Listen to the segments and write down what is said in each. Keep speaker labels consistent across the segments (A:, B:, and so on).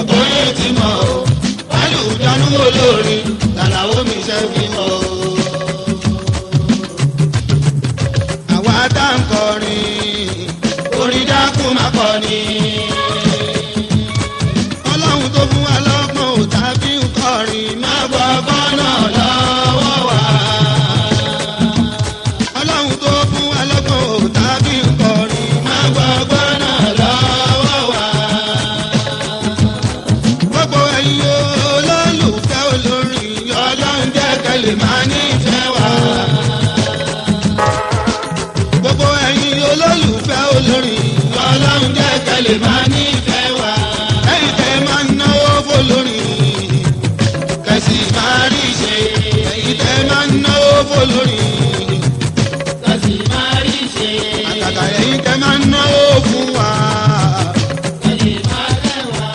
A: Orin ti mọ̀ o alùjánu olórin làlàó mi ṣe fi mọ̀ o. àwa tá ń kọrin orin dákun má kọrin. ọlọ́run tó fún wa lọ́gbọ́n ò tàbí ń kọrin má gbọ́ ọgbọ́n náà lọ́wọ́ wa. ọlọ́run tó fún wa lọ́gbọ́n ò tàbí ń kọrin má gbọ́ ọgbọ́n náà lọ́wọ́ wa. gbogbo ẹ̀yin olólùfẹ́ olórin ọlọ́run jẹ́ kẹ́lẹ́ máa nífẹ̀ẹ́ wa. gbogbo ẹ̀yin olólùfẹ́ olórin ọlọ́run jẹ́ kẹ́lẹ́ máa nífẹ̀ẹ́ wa. ẹ̀yin tẹ́ máa ń náwó fọlórin kẹ́sì máa rí ṣe. ẹ̀yin tẹ́ máa ń náwó fọlórin
B: kẹ́sì máa rí ṣe.
A: àtàtà ẹ̀yin tẹ́ máa ń náwó fún wa.
B: kẹ́sì máa fẹ́ wá.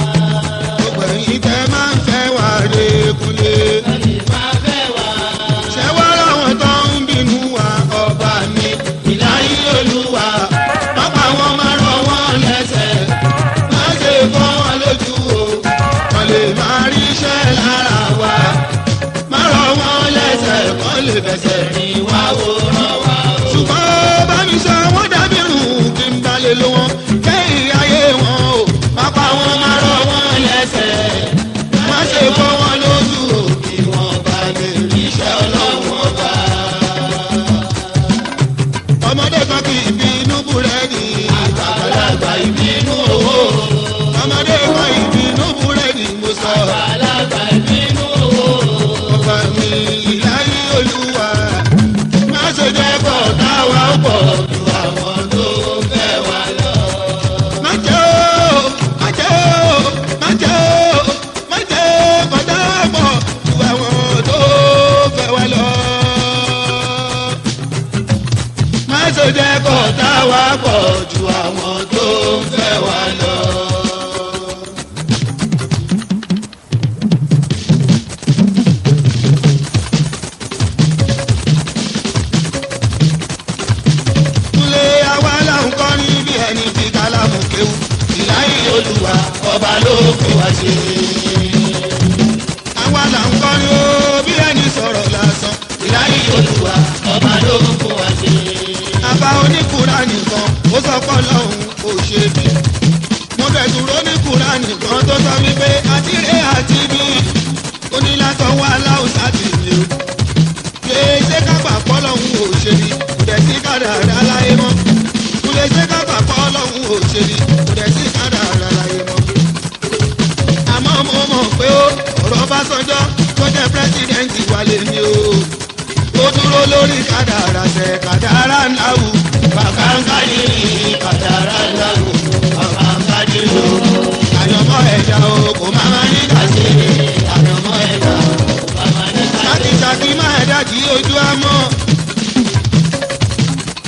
A: gbogbo ẹ̀yin tẹ́ máa ń fẹ́ wa Adekunle.
B: kẹ́sì máa fẹ́ wá.
A: ṣé wá láwọn tó ń bínú wa ọba mi ìláyé olúwa. pápá wọn máa rọ wọn lẹ́sẹ̀ má ṣe fọ́ wọn lójú o. wọ́n lè máa rí iṣẹ́ lára wa. má rọ wọn lẹ́sẹ̀ kán lè fẹsẹ̀ rìn wá wòran wa o. ṣùgbọ́n bá mi sọ wọ́n dàbí rùn kí n balẹ̀ lọ wọn kẹ́yìn ayé wọn o. pápá wọn máa rọ wọn lẹ́sẹ̀ má ṣe fọ́ wọn lójú o. kí wọ́n bá lè rí iṣẹ́ ọlọ́run ọba. ọmọdé kan kì í bínú búrẹ́dì àgbàlagbà ìbínú owó. ọmọdé kan ìbínú búrẹ́dì mo sọ.
B: alága ìbínú owó.
A: ọba mi ìláyé olúwa má ṣe jẹ́ kọ́ táwa pọ̀ ju àwọn tó fẹ́ wa lọ. má jẹ́ o má jẹ́ o má jẹ́ o má jẹ́ kọ́ táwa pọ̀ ju àwọn tó fẹ́ wa lọ. má ṣe jẹ́ kọ́ táwa pọ̀ ju àwọn tó fẹ́ wa lọ. Kúnlé àwa là ń kọrin bí ẹni tí kálámù kéwù. ìláyé olúwa ọba ló fi wá ṣe. àwa là ń kọrin ó bí ẹni sọ̀rọ̀ lásán. ìláyé olúwa ọba ló fi wá ṣe. àbá oníkùrá nìkan ó sọ pé ọlọ́run kò ṣe bí. mo bẹ̀ dúró oníkùrá nìkan tó sọ wípé àtìrẹ àti bí onílàtọ̀ wà láwùsá tì mí o. lè ṣe kápá pọ́lọ́hún ò ṣe bí kò dẹ̀ sí kádàrá láyé mọ́. kò lè ṣe kápá pọ́lọ́hún ò ṣe bí kò dẹ̀ sí kádàrá láyé mọ́. àmọ́ mo mọ̀ pé ọ̀rọ̀ Ọbásanjọ́ tó jẹ́ pírẹ́sìdẹ̀ǹtì wà lè ní o. ó dúró lórí kádàrá ṣe kádàrá ńláwù. bàbá ń kájí kádàrá ńláwù. bàbá ń kájí o. àyànmọ́ ẹ̀dá o kò má má ní kàṣe. àyànmọ́ ẹ̀dá o kò má má ní kàṣe. ṣàkíṣàkí máa dájú ojú àmọ́.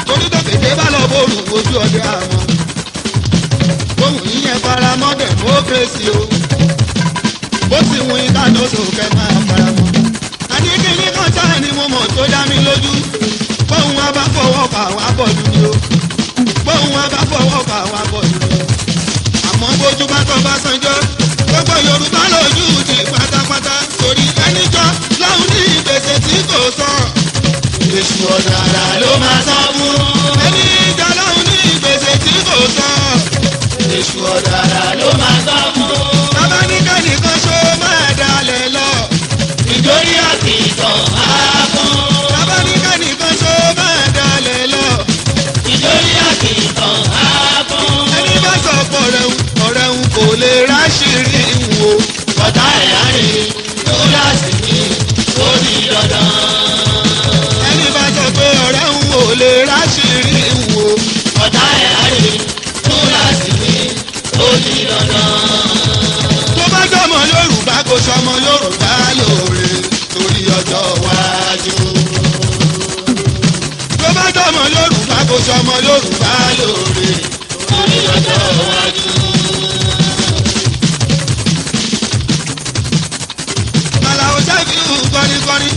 A: torí tó kété bá lọ bóòlù ojú ọdẹ àmọ́. ohun yíyẹn fara mọ́ democracy o. bó ti wù yín káàdó sókè máa fara mọ́. àdékìní kan sáà ni mo mọ̀ tó dá mi lójú. bóun wá bá fọwọ́ pa àwọn abọ́dú ni o. bóun wá bá fọwọ́ pa àwọn abọ́dú ni o. àmọ́ bójú bá tọ́ Ọbásanjọ́ gbogbo Yorùbá lójú ti pátápátá torí ẹnìjọ́ láwọn ní ìgbésẹ̀ tí kò sọ. èṣù ọ̀dàrà ló máa sọ fún. ẹnìjọ́ láwọn ní ìgbésẹ̀ tí kò sọ. èṣù ọ̀dàrà ló máa sọ fún. bàbá ní kẹ́nìkan ṣó máa dalẹ̀ lọ.
B: ìjòyè àti ìtàn á fún.
A: bàbá ní kẹ́nìkan ṣó máa dalẹ̀ lọ.
B: ìjòyè àti ìtàn á fún.
A: ẹni bá sọ pọ̀ ọ̀rẹ́ ń kò lè ráṣìírí wo.
B: ọ̀tá ẹ̀yà rè lóláàsì ní lórí dandan.
A: ẹni bá sọ pé ọ̀rẹ́ ń wò lè ráṣìírí wo.
B: ọ̀tá ẹ̀yà rè lóláàsì ní lórí dandan.
A: tó bá jọmọ Yorùbá kò sọmọ Yorùbá lóore torí ọjọ́ iwájú. tó bá jọmọ Yorùbá kò sọmọ Yorùbá lóore torí ọjọ́ iwájú. Àlàó Shefiu kọ́ríkọ́rí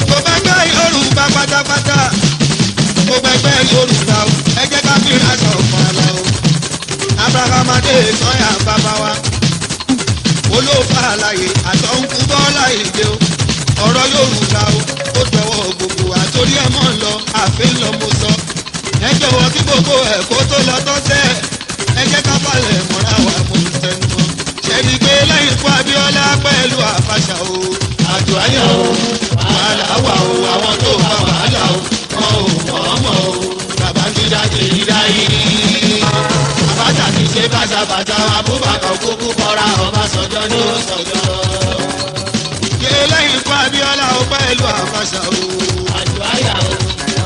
A: kò bá gbẹ́ Yorùbá pátápátá kò bá gbẹ́ Yorùbá o ẹ jẹ́ ká fi ra sọ̀kan Àlàó. Abrahamade sọ́yà bàbá wa àlàyé àtọ̀nkú bọ́lá ìdè o ọ̀rọ̀ Yorùbá o ó dọwọ́ gbogbo àtòrí ẹ̀ mọ́ ń lọ àfin lọ mo sọ ẹ jọ̀wọ́ kí gbogbo ẹ̀ kó tó lọ tọ́sẹ̀ ẹ jẹ́ ká balẹ̀ mọ́ra wa mo ń tẹnu mọ́ ṣẹ́ni pé lẹ́yìn ikú Abíọ́lá pẹ̀lú Àfàṣà o àjò ayọ̀ o wàhálà wà o àwọn tó fa wàhálà o wọn ò mọ̀ o Babangida kiri dáyé Àbáṣà ti ṣe bàṣàbàṣà Abubakar kúkú kọ́ra Ọbásanjọ́ ní Ọ̀ṣọ́jọ́ yé lẹ́yìn ikú Abíọ́lá o pẹ̀lú Àfàṣà o
B: àjò ayà o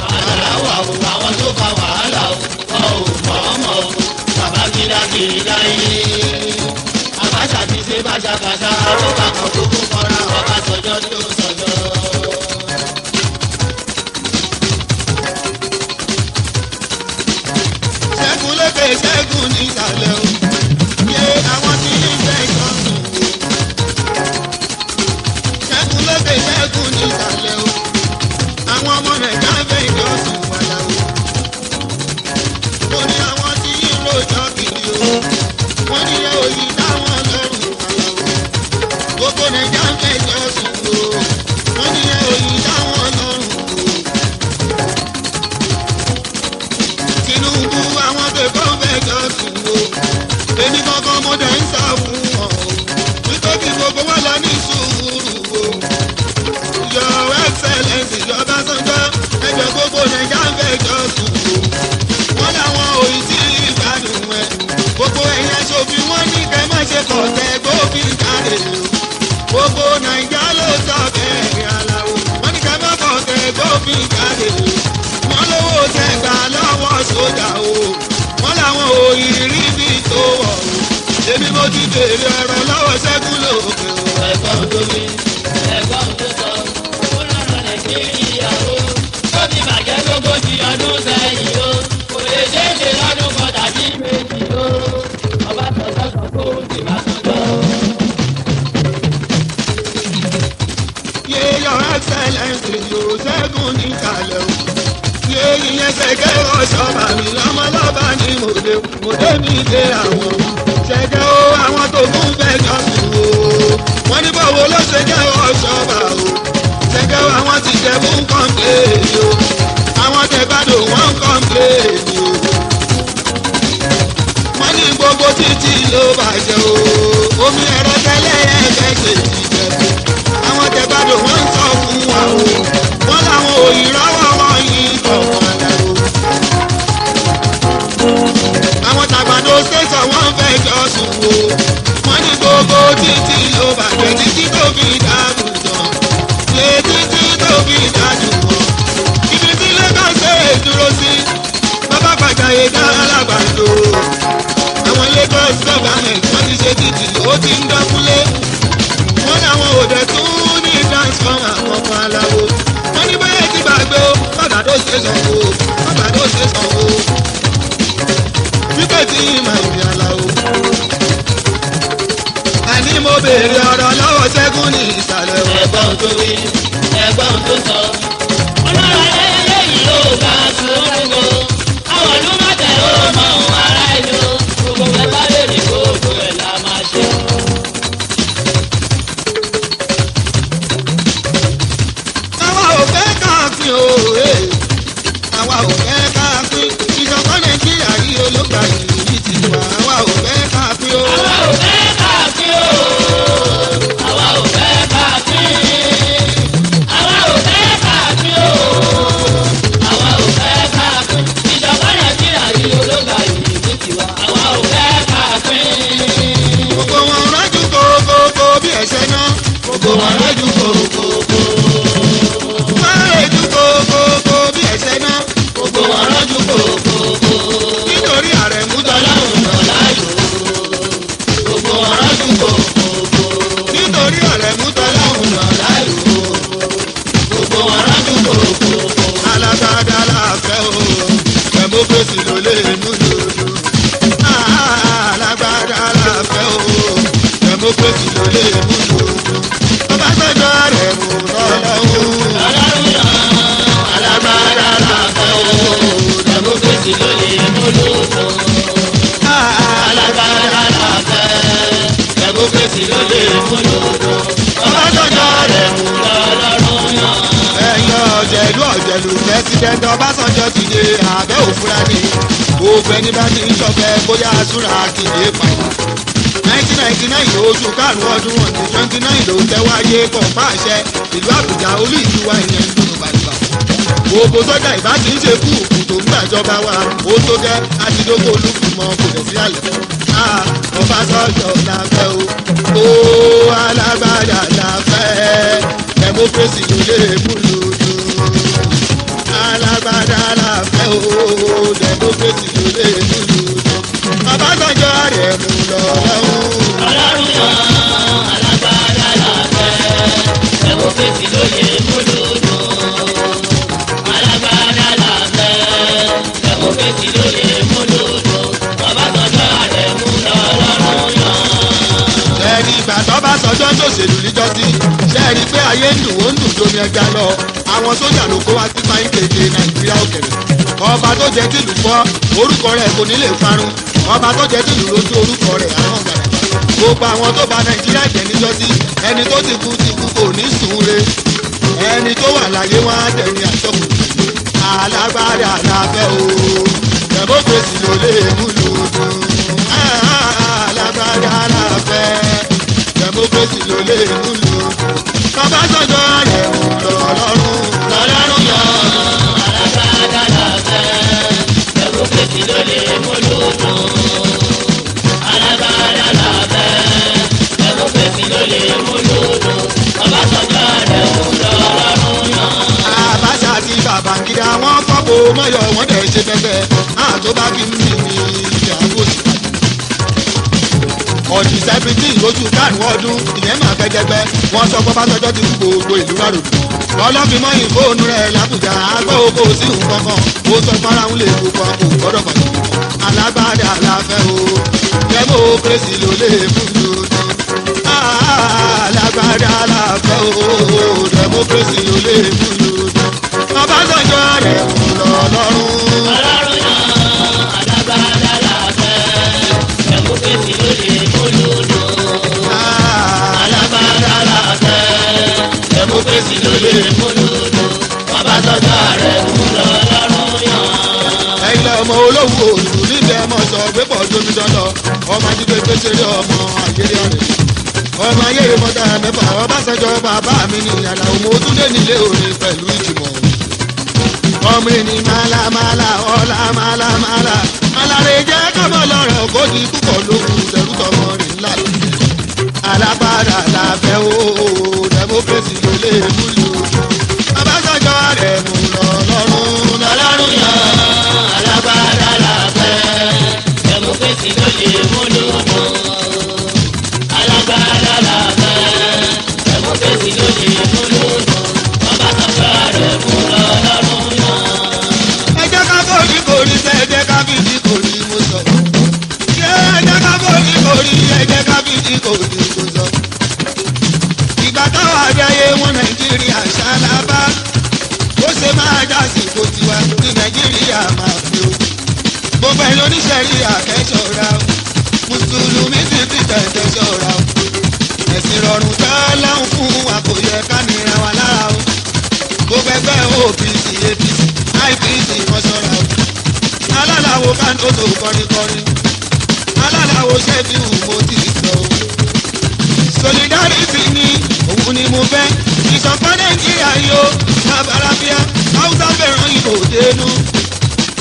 B: wàhálà wà o àwọn tó fa wàhálà o wọn ò mọ̀ o Babangida kiri dáyé Àbáṣà ti ṣe bàṣàbàṣà Abubakar kúkú kọ́ra Ọbásanjọ́ ní Ọ̀ṣọ́jọ́.
A: Ṣẹ́gun lókè Ṣẹ́gun nísàlẹ̀ o yé àwọn tí ń fẹ́ ìtọ́sùn o Ṣẹ́gun lókè Ṣẹ́gun nísàlẹ̀ o àwọn ọmọ Nàìjíríà fẹ́ ìtọ́sùn padà o mo ní àwọn tí ń rojọ́ kiri o wọ́n ní òyìn táwọn lọ́rùn padà o gbogbo Nàìjíríà fẹ́ ìtọ́sùn o wọ́n ní òyìn táwọn lọ́rùn o Tinubu àwọn tẹ̀kọ́ fẹ́ jọ sùn o èmi kankan mo dẹ̀ ń sá fún wọn o nítorí gbogbo wọn lọ ní sùúrù o Your Excellency Ọbásanjọ́ ẹgbẹ́ gbogbo Nàìjíríà fẹ́ jọ sùn o wọ́n làwọn òyìn sí ìgbádùn ẹ̀ gbogbo ẹ̀yìn aṣòfin wọn ní kẹ́ má ṣe kọ̀ tẹ́ gbófin jáde o gbogbo Nàìjíríà ló sọ bẹ́ẹ̀ Aláwo wọ́n ní kẹ́ má kọ̀ tẹ́ gbófin jáde o wọ́n lówó tẹ̀gbà lọ́wọ́ sójà o wọ́n làwọn òyìn rí bí tó wọ̀ o èmi mo ti bèrè ọ̀rọ̀ lọ́wọ́ Ṣẹ́gun lókè o.
B: ẹ̀gbọ́n tó mi ẹ̀gbọ́n tó sọ ó lọ́rọ̀ Nàìjíríà o tó ti bàjẹ́ lógójì ọdún sẹ́yìn o kò lè ṣeé ṣe lọ́dún kan tàbí méjì o Ọbásanjọ́ sọ pé ó ti bá sọ́jọ́.
A: yé Your Excellency yóò Ṣẹ́gun níkàlẹ̀ o yé ìyẹn ṣẹ̀kẹ́ ọ̀ṣọ́ba mi lọ́mọlọ́ba ni mo dé mi dé àwọn ṣẹ̀kẹ́ o àwọn tó kún fẹ́ jọ sùn o wọ́n ní báwo ló ṣe jẹ́ ọ̀ṣọ́ba o ṣẹ̀kẹ́ o àwọn ti jẹ́ fún kọ́ńpléènì o àwọn tẹ̀gbádùn wọ́n kọ́ńpléènì o wọ́n ní gbogbo títì ló bàjẹ́ o omi ẹ̀rọ tẹ́lẹ̀ ẹ̀ẹ́dẹ́ ṣe ti jẹ́ àwọn tẹ̀gbádùn wọ́n ń sọ fún wa o wọ́n làwọn òyìn rọ́wọ́ wọn yìí kọ̀ọ̀kan lẹ́ o àwọn tàgbàdo ṣèṣọ wọ́n fẹ́ jọ sùn o wọ́n ní gbogbo títì ló bàjẹ́ títí tó fi dáàbò tán lé títí tó fi dájú wọn ibi tí Lagos ṣe dúró sí bàbá Fàjàyè dá alágbàdo àwọn Lagos government wọ́n ti ṣe títì ó ti ń dọ́kúnlé wọ́n làwọn òde tún ní transformer kankan Aláwo wọ́n ní bẹ́ẹ̀ ti gbàgbé o bàbàdo ṣe sanwó bàbàdo ṣe sanwó wípé tí ìmọ̀ ìbí Aláwo àní mo béèrè ọ̀rọ̀ lọ́wọ́ Ṣẹ́gun ní ìsàlẹ̀ o.
B: ẹ̀gbọ́n tó wí ẹ̀gbọ́n tó sọ ọlọ́run eléyìí ló bá sùúrù o àwọn ìlú má tẹ̀ ó mọ ohun ará ìlú gbogbo ẹ̀ bá lè ní gbogbo ẹ̀ la máa ṣe.
A: àwa ò fẹ́ káàfin o àwa ò fẹ́ káàfin ìjọba Nàìjíríà yìí olóògbà yìí ti wà àwa ò fẹ́ káàfin o.
B: àwa ò fẹ́ káàfin o àwa ò fẹ́ káàfin àwa ò fẹ́ káàfin o àwa ò fẹ́ káàfin ìjọba Nàìjíríà yìí olóògbà yìí ti wà àwa ò fẹ́ káàfin.
A: gbogbo wọn rájú kókókó bí ẹ̀ṣẹ̀ náà
B: gbogbo wọn rájú kókókó.
A: wọ́n rájú kókókó bí ẹ̀ṣẹ̀ náà
B: gbogbo wọn rájú kókókó.
A: nítorí Àrẹ̀mú
B: tọ́láhùn náà láyò. gbogbo wọn rájú kókókó.
A: nítorí Àrẹ̀mú
B: tọ́láhùn náà láyò. gbogbo wọn rájú kókókó.
A: alágbádá láàfẹ́ o democracy ló lè mú lòdù alágbádá láàfẹ́ o democracy ló lè mú lòdù Ọbásanjọ́ Àrẹ̀mú lọ́lọ́hún.
B: ọlọ́run náà alágbára làbẹ́ o democracy ló lè mú lòdù. alágbára làbẹ́ democracy ló lè mú lòdù.
A: president Ọbásanjọ́ ti dé abẹ́ òfurá ni gbogbo ẹni bá ti ń ṣọ̀fẹ́ bóyá aṣúra kìlẹ̀ pàdé. 1999 oṣù karùn-ún ọdún wọn ní 29 ló tẹ́wáyé kọ̀ọ̀pá àṣẹ ìlú Àbújá olú ìlú wa ìyẹn ń dùn bàjẹ́. gbogbo sọ́jà ìbá ti ń ṣe kú òkú tó ń gbàjọba wa ó tó gẹ́ àtidógó olúfìmọ̀ kò dẹ̀ sí àlẹ́. Ọbásanjọ́ la fẹ́ o alágbádá la fẹ́ democracy ló lè múlò alágbádá la fẹ́ o democracy ló lè múlò Ọbásanjọ́ rẹ̀ mú lọ́wọ́.
B: Ọlọ́run yan alágbádá la fẹ́ democracy ló lè múlò alágbádá la fẹ́ democracy ló lè múlò Ọbásanjọ́ rẹ̀ mú lọ́wọ́ yan.
A: Ẹni ìgbà tó bá sọjọ́ tó ṣèlú níjọ́sí ṣe é rí i pé ayé ń dùn ó ń dùn lómi ẹja lọ àwọn sójà ló kó wá sí fáyín kéde Nàìjíríà òkèrè ọba tó jẹ tìlú fọ́ orúkọ rẹ̀ kò ní lè parun ọba tó jẹ tìlú lójú orúkọ rẹ̀ àwọn gbàdàgbà gbogbo àwọn tó bà Nàìjíríà jẹ́ níjọ́sí ẹni tó ti kú kò ní sùn re ẹni tó wà láyé wọn á dẹ̀yìn àjọkù alágbádá la fẹ́ o democracy ló lè múlò alágbádá la fẹ́ democracy ló lè múlò Ọbásanjọ́ rẹ̀ mú lọ́lọ́run
B: yan alágbádá la fẹ́ democracy ló lè múlò alágbádá la fẹ́ democracy ló lè múlò Ọbásanjọ́ rẹ̀ mú lọ́lọ́run yan.
A: Abacha àti Babangida wọ́n fọ́pọ̀ mọ́yọ̀ wọ́n dẹ̀ ṣe fẹ́fẹ́ àtọ́bá kí n bí mi ìyàwó sí. ọ̀dì 17 lóṣù karùn-ún ọdún ìyẹn máa fẹ́ jẹgbẹ́ wọ́n sọ Ọbásanjọ́ ti kú gbogbo ìlú wa ròdù lọ́lọ́fin mọ́yìn fóònù rẹ̀ l'Àbújá agbọ́ oko sí nǹkan kan ó sọ fáráhùn lè kó kan kò gbọ́dọ̀ pàdé alágbádá la fẹ́ o democracy ló lè fún lòdù alágbádá la fẹ́ o democracy ló lè fún lòdù Ọbásanjọ́ rẹ̀ mú lọ́lọ́run.
B: Ọlọ́run yan alágbádá la fẹ́ democracy ló lè múlò alágbádá la fẹ́ democracy ló lè múlò Ọbásanjọ́ rẹ̀ mú lọ́lọ́run yan.
A: ẹ̀yin ọmọ olówó òlù níbẹ̀ mọ̀ sọ pé pọ̀ tóbi dandan ọmọ ajínigbé gbèsèrè ọmọ ayéré ọ̀rẹ́ ọmọ ayéré mọ́tà mẹ́fà Ọbásanjọ́ bàbá mi ní Àlàó mo tún dé nílé Orin pẹ̀lú ìjùmọ̀ ọmọ ẹni málámálá ọlá málámálá alárè jẹ́ kọ́mọ lọ́rọ̀ kó di púpọ̀ lókun tẹ̀rù tọmọ rẹ̀ ńlá lókè alágbádá la fẹ́ o democracy ló lè múlò Ọbásanjọ́ rẹ̀ mú lọ́lọ́run
B: yan alágbádá la fẹ́ democracy ló lè múlò alágbádá la fẹ́ democracy ló lè múlò Ọbásanjọ́ rẹ̀ mú lọ́lọ́run yan.
A: ẹ jẹ́ ká bóyí kòrí sẹ́ ẹ jẹ́ ká fìdí kòrí mo sọ ṣé ẹ jẹ́ ká bóyí kòrí ẹ jẹ́ ká fìdí kòrí mo sọ. ìgbà táwọn àdáyé wọn Nàìjíríà ṣálábà ó ṣe máa dásìkò tiwa ní Nàìjíríà máa fi o gbogbo ẹ̀ lóníṣẹ́rí àkẹ́ṣọ́ra o mùsùlùmí sì ti tẹ̀tẹ̀ ṣọ́ra o ẹ̀sìn rọrùn tá láwọn fún wa kò yẹ ká nira wa lára o gbogbo ẹgbẹ́ OPC APC IPC kan ṣọ́ra o alálàwo kántótó kọrinkọrin alálàwo Shefiu mo ti sọ o solidarity ni òun ni mo fẹ́ ìṣọ̀kan Nàìjíríà yóò lábàrábíà Haúsá fẹ́ràn Ìgbò dénú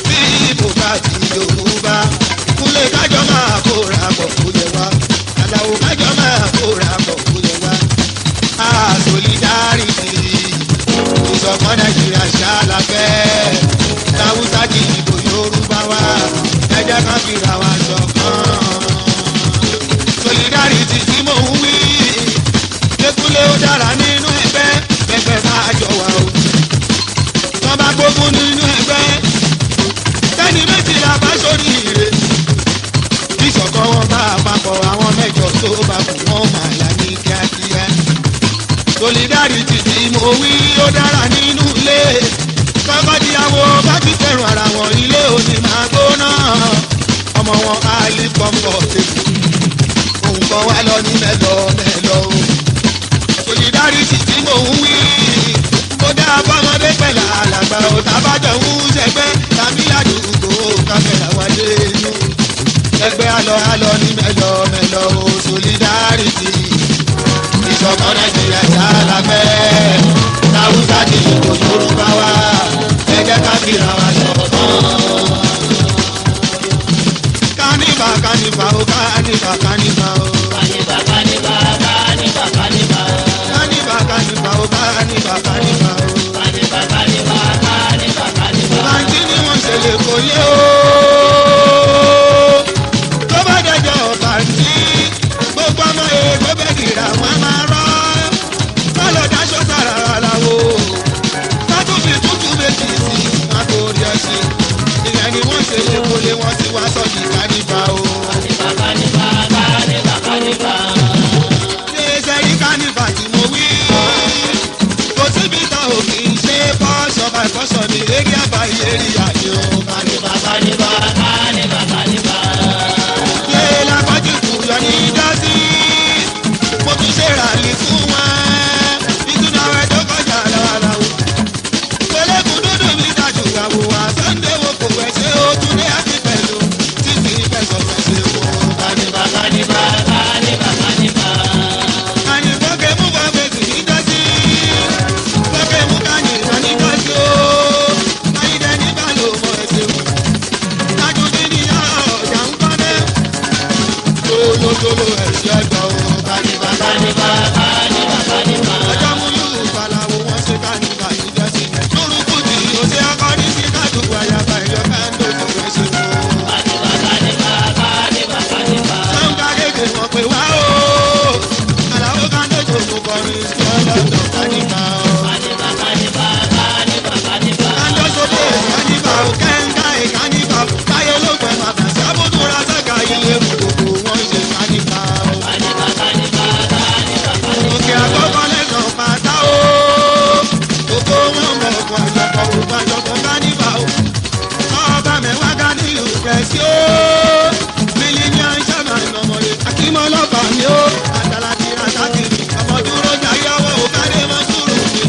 A: bí Ìgbò bá ti Yorùbá kúlẹ̀ kájọ máa kóra pọ̀ kó yẹ wá Àlàó kájọ máa kóra pọ̀ kó yẹ wá solidarity ìṣọ̀kan Nàìjíríà ṣáláfẹ́ Haúsá di Ìgbò Yorùbá wá ẹ jẹ́ ká fira wa ṣọ̀kan solidarity tí mò ń wí Adekunle ó dára nínú ẹgbẹ́ ẹgbẹ́ máa jọ wá o wọ́n bá gbógun nínú ẹgbẹ́ tẹ́ni méjìlá bá sórí ire ìṣọ̀kan wọn bá àpapọ̀ àwọn mẹ́jọ tó bá kù wọ́n máa yá ní kíákíá solidarity tí mo wí ó dára nínú ilé kọ́kọ́díyàwó bá ti fẹ́ràn ara wọn ilé òní máa gbóná ọmọ wọn á lè comfortable òun kan wá lọ ní mẹ́lọ mẹ́lọ o solidarity tí mò ń wí ó dá fọmọdé pẹ̀lú alàgbà ó tábàjọ alọ ní mẹ́lọ o solidarity ìṣọ̀kan nàìjíríà ṣáàlà fẹ́ láwùjá ní ìbò yorùbá wa ẹ jẹ́ ká fìrà wa ṣọ̀kan. kánífà kánífà o kánífà kánífà o.
B: kánífà kánífà kánífà kánífà.
A: kánífà kánífà o kánífà kánífà o.
B: kánífà kánífà kánífà kánífà.
A: báńkì ni wọ́n ṣe lè kó yé o. tó bá dẹjọ́ báńkì gbogbo ọmọ èèkó bẹ́ẹ̀ kìlà wọn máa rọ́. kọ́lọ̀ dáṣọ sára aláwo. sátúbì tútù méjì sí àkórí ẹ̀sìn. ìyẹn ni wọ́n ṣe lè kó lé wọn tí wàá sọ di kánífà o.
B: kánífà kánífà kánífà kánífà.
A: ṣé sẹ́rí kánífà tí mo wí. kò síbi tá ò kì í ṣe bọ́ṣọ̀ bá ìfọ́ṣọ̀ ní eré àbáyé eré àyè o.
B: kánífà kánífà kánífà kánífà.
A: ṣé lápájú kù yọ ní dásí. mo tún ṣe ràlì fún wọn. ìtúná rẹ̀ tó kọjá lọ́wọ́. pẹ̀lẹ́kùn dúdú mi dájú àwòwà sunday wo kò wẹ̀ ṣé o tún ní àti pẹ̀lú títí fẹsọ̀ fẹsẹ̀ wo.
B: kánífà kánífà kánífà kánífà.
A: àyìnbókè mú bọ́ fèsì ní dásí. bókè mú kánì wọ́n ní dásí o. ayíǹde ní bàlò mọ ẹsẹ̀ wò. dájú dín ní ọjà ń kọ́lé. tolótoló ẹ̀ṣẹ̀ gbọ́ o.
B: kánífà kánífà kánífà kánífà.
A: ọjọ́ mú yóò gbàlàwò wọ́n ṣe kánífà ní dásí. lórúkú tí o ṣe akọni sí kádùkú àyàbá ìjọ káńdó tó fẹ́ ṣe wò.
B: kánífà kánífà kánífà kánífà.
A: sọ́ńgá lédè wọ́n pè wá o. àlàó káńdó tó kò kọrin sí ọlọ́dọ̀ kánífà o.
B: kánífà kánífà kánífà kánífà.
A: káńdó sódò kánífà o kẹ́ńgá ìkánífà o. káyé ló pẹ̀ bàtà sábùdúrà sẹ́ka ilé gbogbo wọn ṣe kánífà o.
B: kánífà kánífà kánífà kánífà.
A: òkè àkọ́kọ́ lẹ́sàn pátá o. gbogbo wọn mọ̀ ọ̀pọ̀ àjọpọ̀ òkú àjọpọ̀ kánífà o. ọba mẹ́wàá ká nílùú kẹ̀sí o. mílíọ̀nù sábà ìmọ̀mọ̀lé akímọ̀ lọ́fà mi o. àtàlàkì àtàkìrì ọmọ dúró jayé ọwọ́ òkàdé mọ́ sùúrù mi.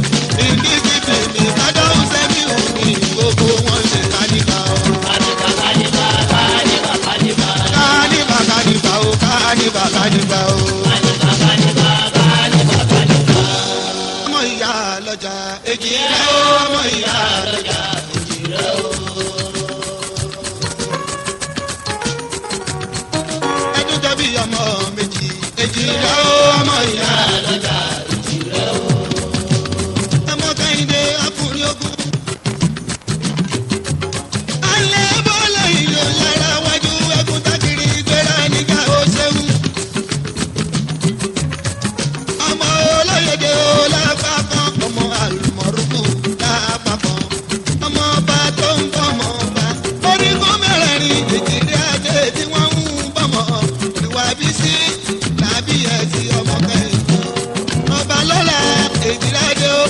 A: ìdíjìbì mi kájọ́hún sẹ́mi ò ní gbogbo wọn ṣe kánífà o.
B: kánífà kánífà kánífà kánífà.
A: kánífà kánífà o kánífà kánífà o.
B: kánífà kánífà kánífà kánífà.
A: ọmọ ìyá lọ́jà èjì rẹ̀ o ọmọ ìyá lọ́jà èjì rẹ̀ o. ẹdún jọ bí ọmọ méjì èjì rẹ̀ o ọmọ ìyá lọ́jà èjì rẹ̀ o. ọmọ kẹ́hìndé ọkùnrin ogun. alẹ́ bọ́lá ìlú lára wájú ẹkùn tákìrì gbéra nígbà ó ṣeun. ọmọ olóyèdè olápapọ̀ ọmọ àlùmọ̀rúkú lápapọ̀ ọmọ ọba tó ń bọ̀mọ̀ ọba orígun mẹ́rẹ̀ẹ̀rin èjìrì adé tí wọ́n ń bọ̀mọ̀ ìwà bí sí làbí ẹ̀sìn ọmọ kẹ́hìndé ọba lọ́la èjìrì adé o.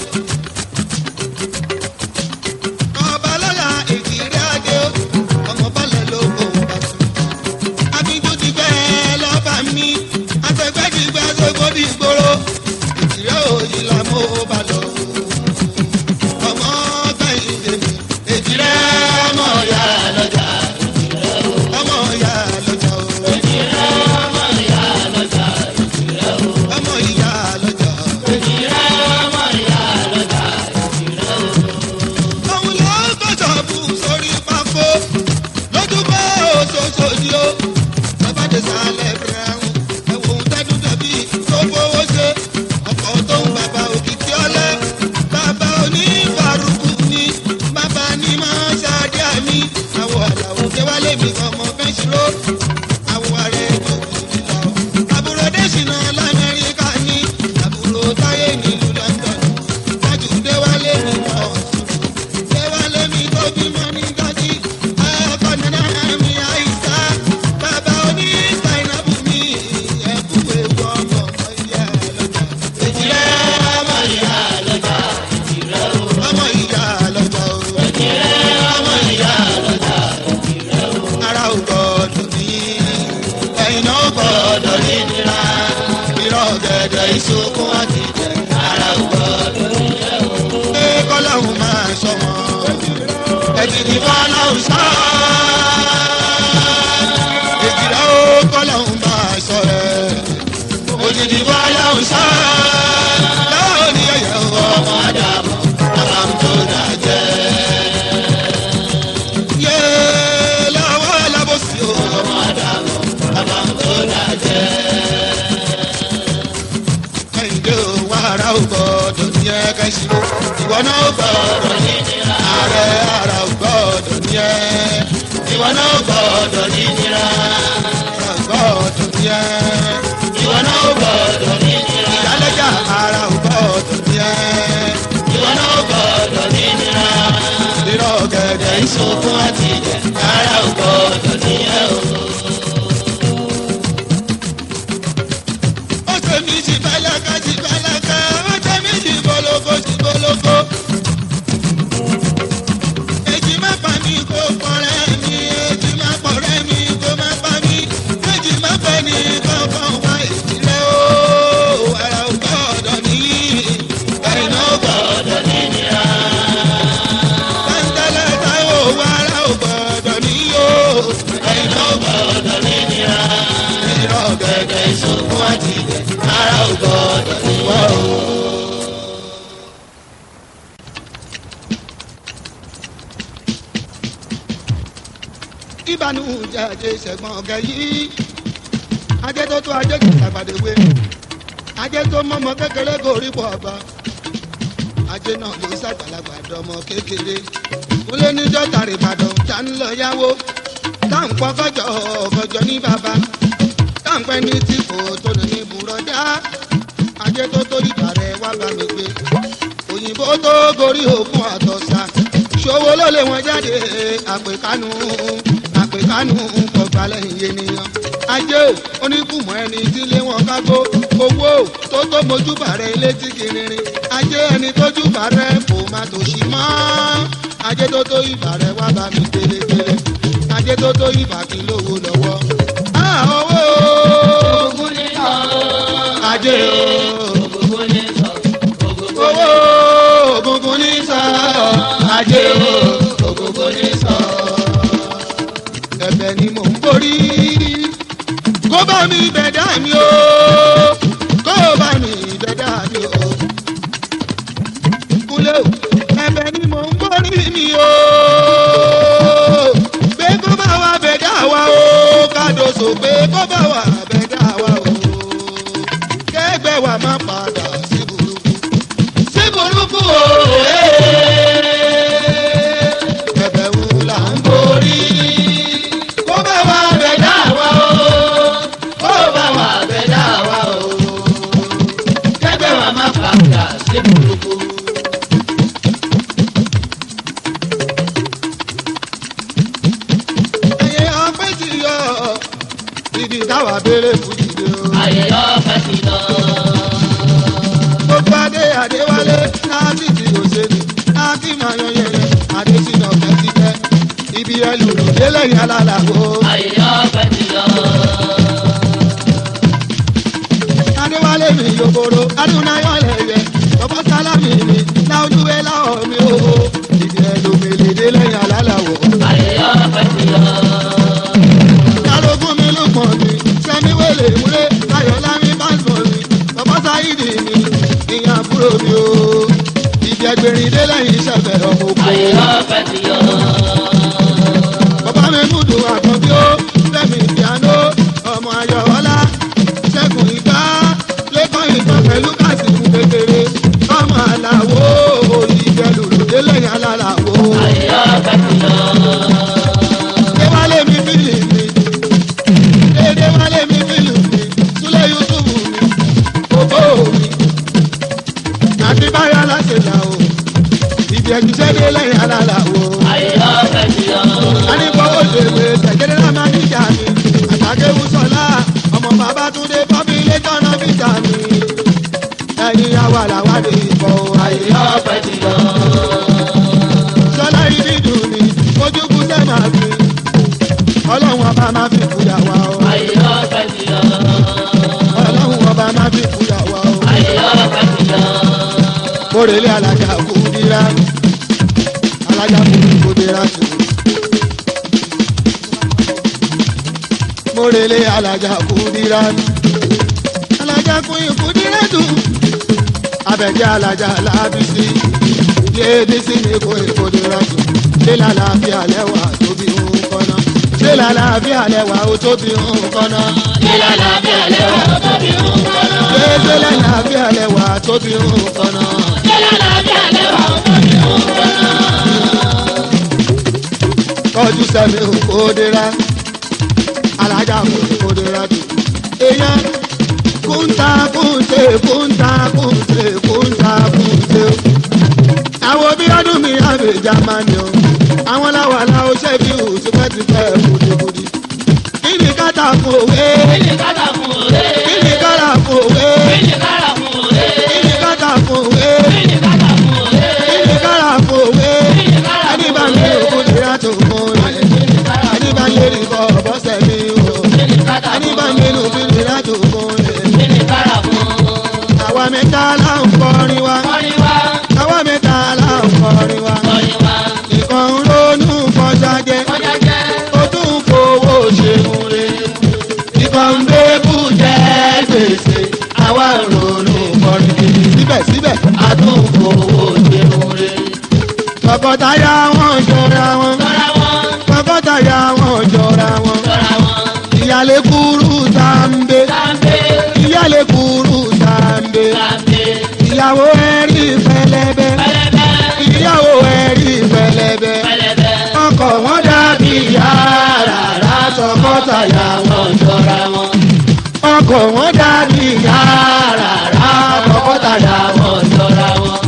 A: ọba lọ́la èjìrì adé o ọmọ balẹ̀ ló kó bá sùn. akíkú ti gbẹ́ lọ́ba mi àtẹ̀gbẹ́ ti gbẹ́ sókòdì ìgboro ìrẹ́ òyìn la mú bá lọ. ọmọ gbẹ̀yìn lèmi èjìrẹ́ ọmọ ìyá lọ́jà ọmọ ìyá lọ́jà o.
B: èjìrẹ́ ọmọ ìyá lọ́jà èjìrẹ́ o.
A: ọmọ ìyá lọ́jà.
B: èjìrẹ́ ọmọ ìyá lọ́jà èjìrẹ́ o.
A: òun ló gbọ́dọ̀ bù sórí pákó lójúbọ oṣooṣo ni ó. lọ́bàdé sálẹ̀ brown ẹ̀wọ̀n tẹ́dún tẹ̀bí tó fowó ṣe ọkọ̀ tó ń bàbá òkìkí ọlẹ́. bàbá oníbàrúkú ni bàbá ní máa ṣáàdé àmì. àwọ̀ àlàó déwálé mi ọmọ bẹ́ńsìrò àwọ̀ ààrẹ ìjọba ìlà o. àbúrò dẹ́sìnà lamẹ́ríkà ní àbúrò táyé nílùú London. tájú déwálé mi mọ̀ déwálé mi tó bímọ ní gásì. ọkọ̀ nana mi àìsà bàbá oní zainabu mi ẹ̀kú ewu ọmọ ìyá lọ́jà. èjìrẹ́ ọmọ ìyá lọ́jà
B: èjìrẹ́ o.
A: ọmọ ìyá lọ́jà o.
B: èjìrẹ́ ọmọ ìyá lọ́jà èjìrẹ́ o.
A: ara ò gbọ́dọ̀ ní ẹ̀yin náà gbọ́dọ̀ ní nira irọ́ gẹ̀dẹ̀ ìṣokùn àti ìjẹ́.
B: ara ò gbọ́dọ̀ nílẹ̀ o.
A: pé kọ́láhùn máa ṣọ wọn ẹ̀jì ní fọ́láhùn sọ. èjìrẹ́ o ń sọ lọ́wọ́ oníyẹyẹ ọmọ àdàmọ̀ bàbá ń tó dàjẹ́. yé lọ́wọ́ alábòsí ọmọ àdàmọ̀ bàbá ń tó dàjẹ́. kẹ́hìndé òun ara ò gbọ́dọ̀ ní ẹ kẹ́sì ìwọ náà ò gbọ́dọ̀ ní ààrẹ ara ò gbọ́dọ̀ ní ẹ ìwọ náà ò gbọ́dọ̀ ní nira gbọ́dọ̀ ní ẹ ìwọ náà ò gbọ́dọ̀ ní nira ìyálẹ́jà ara ò gbọ́dọ̀ ní ẹ ìwọ náà ò gbọ́dọ̀ ní nira irọ́ gẹ̀dẹ̀ ìṣòfún àti ìjẹ ara ò gbọ́dọ̀ ní ẹ o. ó ṣe mí jì bálákà ó ṣe mí jì bọ́lọ́kọ́ jì bọ́lọ́kọ́. èjì má pa mí kó pọ̀rẹ́ mi èjì má pọ̀rẹ́ mi kó má pa mí èjì má pẹ́ ní kankan wá ìdílé o. ara ò gbọ́dọ̀ ní ẹ̀yin náà gbọ́dọ̀ ní nira. tẹ́ńtẹ́lẹ́ táwọn owó ara ò gbọ́dọ̀ ní o. ẹ̀yin náà gbọ́dọ̀ ní nira. irọ́ gẹ̀gẹ̀ ìṣòfò àti ìgbẹ́ ara ò gbọ́dọ̀ ní wọ́n o. ìbànújẹ́ ajé ṣẹ̀gbọ́n ọ̀gá yìí ajé tó tó ajé kìí àgbàdéwé ajé tó mọ́mọ́ kékeré gorí pọ̀ ọ̀gbà ajé náà ló ṣàgbàlagbà dọ́mọ kékeré kúlé níjọ́ tàrí ìbàdàn tá ń lọ yáwó tá ń pọ́ kọjọ ní bàbá tá ń pẹ́ ní tìfò tó lè ní bùrọ̀dá ajé tó tó ìgbà rẹ̀ wá bá mi gbé òyìnbó tó gorí òkun àtọ̀sà ṣòwò ló lé wọn jáde àpèkánú kọgbà lẹ́yìn ènìyàn ajé ò oníkùmọ̀ ẹni tí lé wọn kágbó owó ò tó tó mojúbà rẹ létí kìnìrín ajé ẹni tójúbà rẹ kò má tòṣì mọ́ ajé tó tó ìbà rẹ wá bá mi gbélégbélé ajé tó tó ìbà kí lówó lọ́wọ́ owó
B: ògùn ní sọ
A: ajé
B: ògùn ní sọ
A: owó ògùngùn ní sọ ajé ògùngùn ní sọ. ẹ̀bẹ̀ ni mò ń borí kó bá mi bẹ̀dá mi o kó bá mi bẹ̀dá mi o kúlẹ̀ o ẹ̀bẹ̀ ni mò ń borí mi o pé kó bá wa bẹ̀dá wa o kádòsò pé kó bá wa bẹ̀dá wa o kẹ́gbẹ́ wa má padà sí burúkú o ẹ̀bẹ̀ wo là ń borí. Kó bá wa bẹ̀dá wa o, kó bá wa bẹ̀dá wa o, kẹ́gbẹ́ wa má padà sí burúkú. Ayé ọpẹ́ ti yọ, ibi táwa béèrè fún ìdè o.
B: ayé ọ̀fẹ́ ti lọ.
A: Gbogbo Adéwálé láti ti òṣèlú, láti máa yan yẹyẹ, Adésínà ọ̀fẹ́ ti tẹ́, ibi ẹlòmíràn délẹ̀yìn alálàbò.
B: ayé ọ̀fẹ́ ti lọ.
A: Adéwálé mi yòkòrò, Adúnáyọ̀ lẹ̀yẹ, ọ̀pọ̀ sálámì mi, láojúwé láọ̀ mi o. Ibi ẹlòmíràn délẹ̀yìn alálàbò.
B: ayé ọ̀fẹ́ ti lọ.
A: Kálógún mi ló pọ̀ mi, Sẹ́mi wẹ̀lẹ̀ múlé, Ayọ̀lá mi bá ń sọ̀ mi, ọ̀pọ̀ sáyidì mi, ìyá àbúrò mi o. Ibi ẹgbẹ̀rin délẹ̀yìn ìṣẹ̀fẹ̀ ọmọ òkú.
B: ayé ọ̀fẹ́ ti lọ.
A: Bàbá mi múdù àkànbí ó Fẹ́mi piano ọmọ Ayọ̀ọ́lá Ṣẹ́gun ìgbà lẹ́kọ̀ọ́ ìgbà pẹ̀lú kásìkù kékeré ọmọ àlàwò ìjẹlùlù délẹ̀yìn alálàwò.
B: ayé ọ̀fẹ́ ti lọ.
A: Déwálé mi fílì mi Déwálé mi fílì mi Súlẹ̀ Yúsùfù mi Òbó mi àti báyọ̀ láti là o ibi ẹ̀júṣẹ́ délẹ̀yìn alálàwò.
B: ayé ọ̀fẹ́ ti lọ.
A: Anígbọ́wọ́ lèwe tẹ̀gẹ́dẹ́ náà máa ń jà mí. Àtàkéwu sọ̀lá ọmọ Babátúndé bọ́bí ilé tọ́nà bíjà mi. Ẹyin awàlàwà lè bọ̀ ayé
B: ọ̀fẹ́ ti lọ.
A: Sọlá ibi dùn mí, ojúkú sẹ́mà mi. Ọlọ́run ọba máa fi kúyà wá o.
B: ayé ọ̀fẹ́ ti lọ.
A: Ọlọ́run ọba máa fi kúyà wá o.
B: ayé ọ̀fẹ́ ti lọ.
A: Kórèlé alájà kú dírá. Alájà kú dírá tù. Mórèlé alájà kú dírá. Alájà kú ikú dírá abẹ́jẹ́ alájà lábísí lébísí ní kò èkóde rájò ṣé lálàáfíà lẹ́wà tóbi ń kọ́nà ṣé lálàáfíà lẹ́wà ó tóbi ń kọ́nà
B: ṣé lálàáfíà lẹ́wà ó tóbi ń kọ́nà
A: ṣé lálàáfíà lẹ́wà tóbi ń kọ́nà
B: ṣé lálàáfíà lẹ́wà ó tóbi ń kọ́nà.
A: tọ́jú sẹ́mi òkòdè rá alájà òkòdè rá tó èèyàn kúńtà kúńtè kúńtà kúńtè kúńtà kúńtè àwọn bí ọdún mi àbèjà máa ní o àwọn làwàlà ó Shefiu tipẹ́tipẹ́ kùdìkùdì kí ni kátà fún òwe
B: kí ni kátà fún òwe
A: kí ni kátà fún òwe
B: kí ni kátà fún òwe
A: kí ni kátà fún òwe
B: kí ni kátà fún òwe
A: kí ni kátà fún òwe ẹni bá mi òkúti àtò fún rẹ ẹni bá yẹ rí bọ́ bọ́sẹ̀ mi o ẹni bá mi òkúti àtò fún rẹ àwa mẹ́ta là ń kọrin wa àwa mẹ́ta là ń kọrin wa ìkan ń ronú kọjá jẹ ó tún fowó ṣeun re ìkan ń bébù jẹ gbèsè àwa ń ronú kọrin gidi síbẹ̀síbẹ̀ a tún fowó ṣeun re. tọkọtaya wọn jọra wọn tọkọtaya wọn jọra wọn ìyálé kúrú tàǹbé ìyálé kúrú tàǹbé ìyàwó ẹ̀rí pẹlẹbẹ ìyàwó ẹ̀rí pẹlẹbẹ ọkọ wọn dàbí yàrá tọkọtaya wọn jọra wọn ọkọ wọn dàbí yàrá tọkọtaya wọn jọra wọn.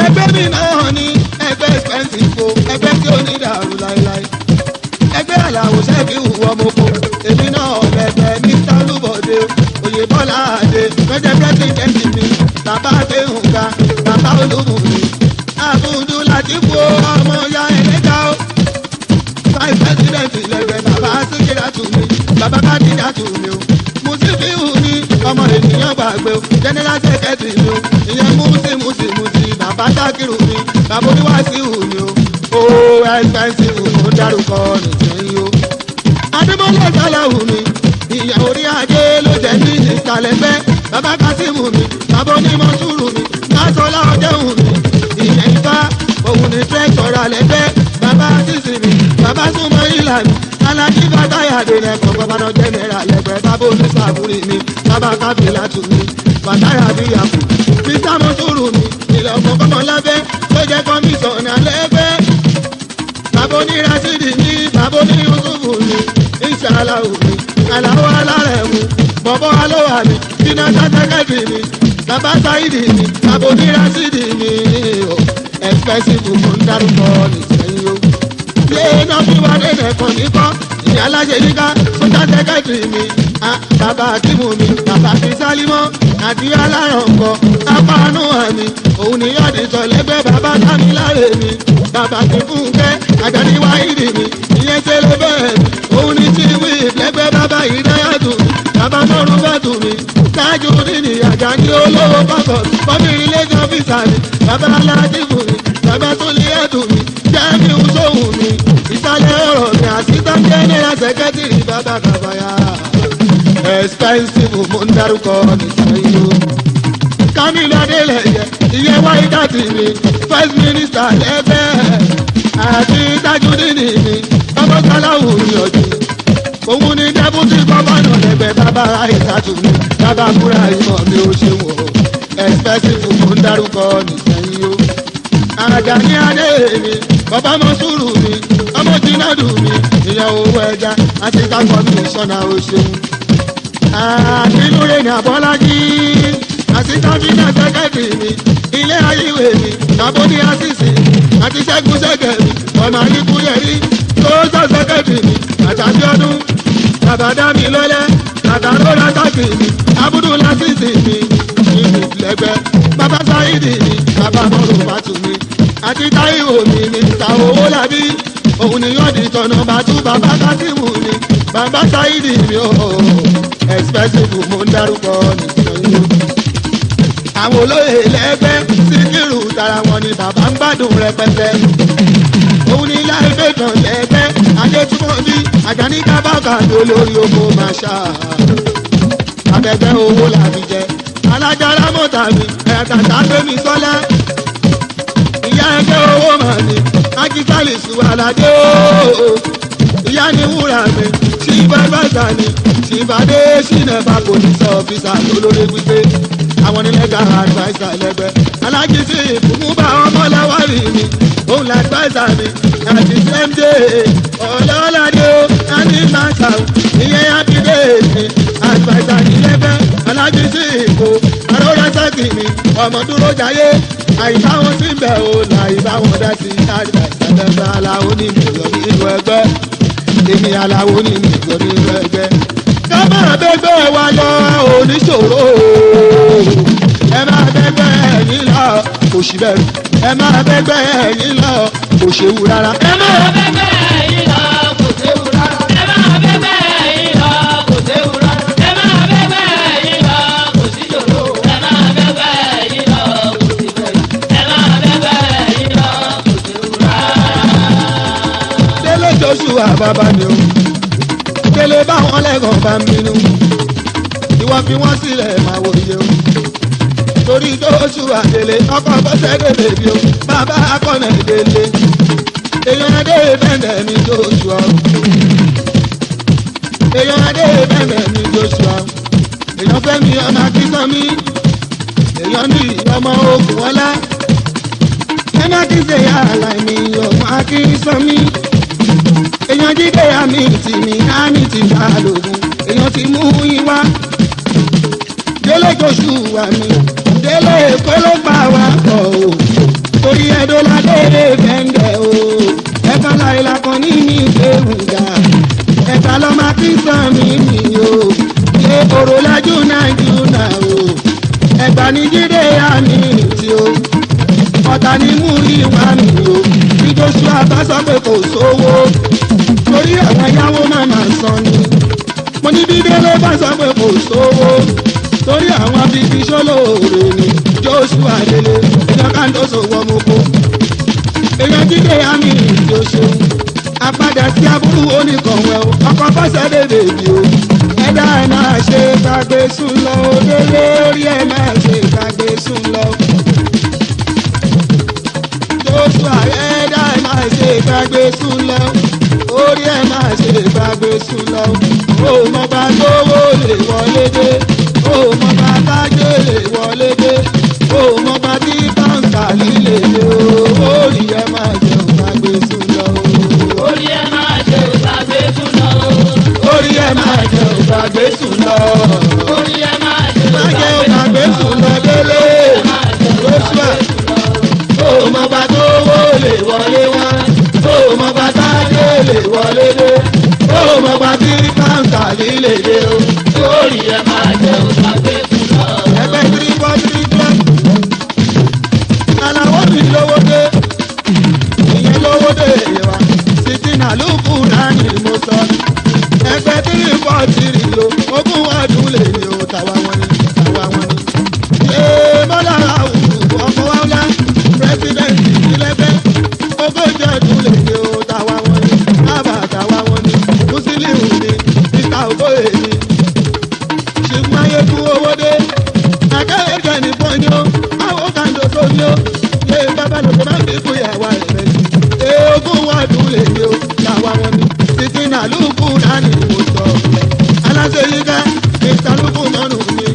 A: ẹgbẹ́ mi náà ní ẹgbẹ́ expensive o ẹgbẹ́ tí ó ní dàrú láéláé ẹgbẹ́ Àlàó Shefiu ọmọkò èmi náà bẹ̀bẹ̀ Mr. Olúbọ̀dé oyè Bọ́lá Adé lọ́jọ́ pẹ́sidẹ́ntì mi bàbá Adéhùnga bàbá Olúbùnmi àbùdù láti fò ọmọ ya ẹlẹ́jà o vice president lẹ́gbẹ̀ẹ́ bàbá Síkírátù mi bàbá Kádíjátù mi o Músífíù mi ọmọ ènìyàn gbàgbé o general secretary mi o ìyẹn Músí bàbá Ṣákírù mi bàbá Oníwàsíù mi o expensive kò dárúkọ nìyẹn o. Adébọ́lá Sàláwù mi ìyá orí ajé ló jẹ́ ní ìsàlẹ̀fẹ́ bàbá Kásímù mi bàbá Onímọ̀sùrù mi Kásọ́lá Ọdẹ́hùn mi ìyá Ifá òun ní tẹ́tọ̀rọ̀ àlẹ́fẹ́ bàbá Sísì mi bàbá Súnmọ́ ìlà mi Alájí Bàtáyàdé lẹ́kọ̀ọ́ bàbá jẹ́nẹ́rà lẹ́gbẹ̀ẹ́ bàbá Olùsàbúrì mi bàbá Káfílátù mi Bàtáyàdéyàkù Mr. Mọ̀sùrù mi ìlọ̀kọ̀ kọ́mọlábẹ́ tó jẹ́ kọ́mísọ̀nà lẹ́fẹ́ bàbá onírasídì ní bàbá oníyùsùfù ní ìṣàlàwù ní Àlàó alárẹ̀mú bọ̀bọ̀ alówà ní bínú sátẹ́kẹ́tì ní bàbá sáìdì ní bàbá onírasídì ní o expensive kò ń dárúkọ nìsẹ́yìn o. ṣé iná fi wá lẹ́nu ẹ̀kọ́ níkọ́ ìyá aláṣẹ yíká fún sátẹ́kẹ́tì ní bàbá akímù mi bàbá fi sálímọ́ àti alárànkọ apánú àmì òun ni yọ̀dìtọ̀ lẹ́gbẹ́ bàbá sámiláre mi bàbá ti fún kẹ́ àjàdí wáìdì mi ìyẹn ṣe ló bẹ́ẹ̀ òun ni tí wí lẹ́gbẹ́ bàbá ìdáyàtù mi bàbá mọ́rún bàtù mi ṣáájú nínú àjàdí olówó pàpọ̀ fọ́mìrì lẹ́jọ́ fìsà mi bàbá aládìbò mi bàbá tó lé ẹ̀dùn mi jẹ́mi ùsòwò mi ìsàlẹ̀ ọ̀rọ̀ mi àṣìṣà jẹ́nẹ́rà sẹ́kẹ́tìrì bàbá kàbáyà expensive mo ń dárúkọ nìsẹ́yìn o. Kamilu Adélẹ́yẹ ìyẹn wáyé dàtí mi first minister lẹ́gbẹ́ àti Tajudeen mi ọmọ Sàláwù mi ọ̀jì òun ni deputy governor lẹ́gbẹ́ bàbá àìsàtù mi bàbá búra ìmọ̀ mi ò ṣe wò expensive mo ń dárúkọ nìsẹ́yìn o. Àjàní Adé mi bàbá Mọ̀súrù mi ọmọ Jínádù mi ìyẹn owó ẹja àti kákọ́ mi sọ́nà ò ṣeun. Àdínúre ní Abọ́lájí àsìtàfínà sẹ́kẹ̀tì mi ilé ayíwé mi tàbó ní àṣìṣe àti ṣẹ́gun ṣẹ́gẹ̀ mi ọmọ ayíkúyẹ̀rí tó sọ sẹ́kẹ̀tì mi àtàbí ọdún bàbá dámi lọ́lẹ́ àtàró látàkì mi abúdú lásìsì mi ìlú lẹ́gbẹ́ bàbá sáyidì mi bàbá mọ́rùn bàtù mi àti táìwò mi ní ta owó làbí òun ni yọ̀dì tọ̀nà bàtú bàbá kásímù mi bàbá sáyidì mi expensive mo ń dárúkọ nìyẹn. Àwọn olóyè lẹ́gbẹ́ Síkírù tara wọn ni bàbá ń gbádùn rẹpẹtẹ. Òun ni láìpẹ́ tán lẹ́gbẹ́ Adétúmọ̀bí Àjàní kábàkà tó lórí oko máa ṣá. Abẹ́gbẹ́ owó làbí jẹ alájára mọ́tà mi ẹ̀ẹ́dàtà gbẹ̀mí sọ́lá ìyá ẹgbẹ́ owó mà ní akíkálì sùn aládé ooo ìyá ni wúrà mi tí bàbá ni tí bàdé sínẹ̀bà police officer lólórí wípé àwọn onílẹ̀gà adviser lẹ́gbẹ́ alájí sí ìfúnmúbà ọmọláwárí mi òun la adviser mi àti sẹ́ńdé ọlọ́ládé ó ẹni máa ṣà ó ìyẹn abídé mi adviser ní lẹ́gbẹ́ alájí sí ìfò àrọ́rá sákì mi ọmọ dúró jayé àìbáwọn sí bẹ̀ ó là ìbáwọn dá sí adviser lẹ́gbẹ́ aláwo ní ìjọ nínú ẹgbẹ́ èmi aláwo ní ìjọ nínú ẹgbẹ́ ká máa bẹ́gbẹ́ wa lọ oníṣòro ẹ máa bẹ́gbẹ́ ẹ̀yìn lọ kò sí bẹ̀rù ẹ máa bẹ́gbẹ́ ẹ̀yìn lọ kò ṣewu rárá.
B: ẹ máa bẹ́gbẹ́ ẹ̀yìn lọ kò séwu rárá. ẹ máa bẹ́gbẹ́ ẹ̀yìn lọ kò séwu rárá. ẹ máa bẹ́gbẹ́ ẹ̀yìn lọ kò sí ṣòro. ẹ máa bẹ́gbẹ́ ẹ̀yìn lọ kò sí bẹ̀rù. ẹ máa bẹ́gbẹ́ ẹ̀yìn lọ kò séwu rárá.
A: délé joshua bàbá mi o délé báwọn lẹ́gàn bá ń bínú ìwọ fi wọ́n sílẹ̀ máa wò iye o torí joshua délé ọkọ̀ bọ́sẹ̀ délé bí o bàbá akọ́nà délé èèyàn adé bẹ́ẹ̀ mi joshua èèyàn adé bẹ́ẹ̀ mi joshua èèyàn fẹ́ mi ọmọ akíkan mi èèyàn ní ọmọ ogun ọlá ẹ má kí ṣe yàrá mi ọmọ akíkan mi èèyàn jíde àmì tì mí àmì tì bá lògùn èèyàn ti mú yín wá délé joshua mi délé èkó ló gbà wá pọ̀ o torí ẹ̀dọ́ ládé fẹ́ǹdẹ̀ o ẹ̀ka láìla kan ní mi ìgbéhùngà ẹ̀ka lọ́ máa kí sàn mí mi o ṣé òrò lájú nàìjíríà o ẹ̀gbà ní jíde àmì tì o ọ̀tá ní mú ìwà mi o bí joshua bá sọ pé kò sówó torí àwọn ẹ̀yáwó máa máa san ni mo ní bí délé bá sọ pé kò sówó torí àwọn bíbí sólóore ni joshua délé èèyàn kan tó sòwò ọmọ oko èèyàn jíde àmì ìdí oṣù apádà sí aburú oníkànwé o ọkọ fẹsẹ̀ bèbè bí o ẹ̀dá ẹ̀ máa ṣe gbàgbé sùn lọ délé orí ẹ̀ máa ṣe gbàgbé sùn lọ joshua ẹ̀dá ẹ̀ máa ṣe gbàgbé sùn lọ orí ẹ̀ máa ṣe gbàgbé sùn lọ o mọ bá lówó lè wọlé dé o mọ bá tájé lè wọlé dé o mọ bá tí báńkà líle dé o orí ẹ̀ máa ṣe gbàgbé sùn lọ
B: orí ẹ máa ṣe gbàgbé sùn lọ.
A: orí ẹ̀ máa ṣe gbàgbé sùn lọ
B: orí ẹ máa ṣe
A: gbàgbé sùn lọ délé joshua o mọ bá tówó lè wọlé wá o mọ bá tájé lè wọlé dé o mọ bá tí báńkà líle dé o
B: orí ẹ máa ṣe gbàgbé sùn lọ.
A: ẹgbẹ́ 343 aláwọ̀ mi lówó dé ìyẹn lówó dé wa sitina lùkù dání mo sọ ẹgbẹ́ 343 lo ogún ọdún lè ní o tàwa wọn ni ṣé bọ́lá àwùjọ ọkọ̀ wa ńlá pírẹsidẹ́ǹtì ìlẹ́gbẹ́ ogójì ọdún lè ní o tàwa wọn ni bàbá tàwa wọn ni mùsùlùmí ni mr ogoye ni ṣùgbọ́n ayé fún owó dé akẹ́kẹ́ ní pọ́nyó àwọn kàńdó sóyó yé bàbá lóko máa ń fi kú ìyàwó rẹ̀ sí ogún ọdún lè ní o tàwa wọn ni títí náà lùkù dání mo sọ aláṣẹ yìí ká mr lùkù mọ́nù mi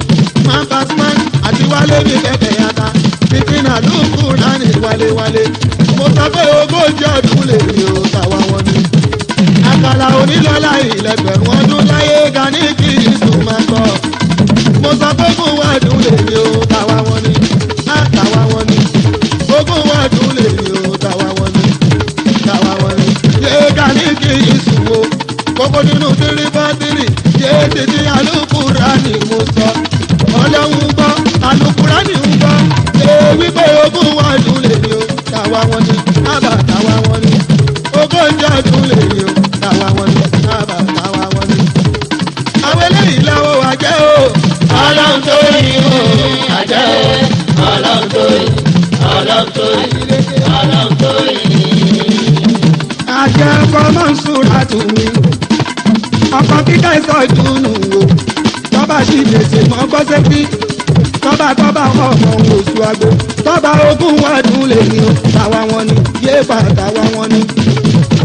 A: man pass man àti wálé mi kẹ̀kẹ́ yàtá títí náà lùkù dání wálé mo sọ pé ogójì ọdún lè ní o tàwa wọn ni àkàlà onílọ́lá ìlẹ̀gbẹ̀rún ọdún láyé ga ní kí ìsùn máa kọ́ mo sọ pé ogún wàdùn lè ní o tàwa wọn ni àtàwa wọn ni ogún wàdùn lè ní o tàwa wọn ni yé ga ní kí ìsùn o kókó nínú 343 yé títí alukura ni mo sọ ọlọ́run gbọ́ alukura ni ń gbọ́ ṣé wípé ogún wàdùn lè ní o tàwa wọn ni àbá tàwa wọn ni ogójì ọdún lè ní o tàwa wọn ni àbá tàwa wọn ni. àwọn eléyìí lọ́wọ́ wa jẹ́ o.
B: ọlọ́run tó yí o àjẹ́ o ọlọ́run tó yí ọlọ́run tó yí ọlọ́run tó yí.
A: àjẹ́ ọkọ̀ máa ń súra tù mí ọkọ̀ kíkà ìsọ̀ ìdùnnú o tọ́ba sì gbèsè mọ́ gbọ́sẹ́ bí tọ́ba nígbà tó bá wọn ọmọ oṣù àgbo tọ́ba ogún ọdún lè ní o tàwa wọn ni yé bàtàwa wọn ni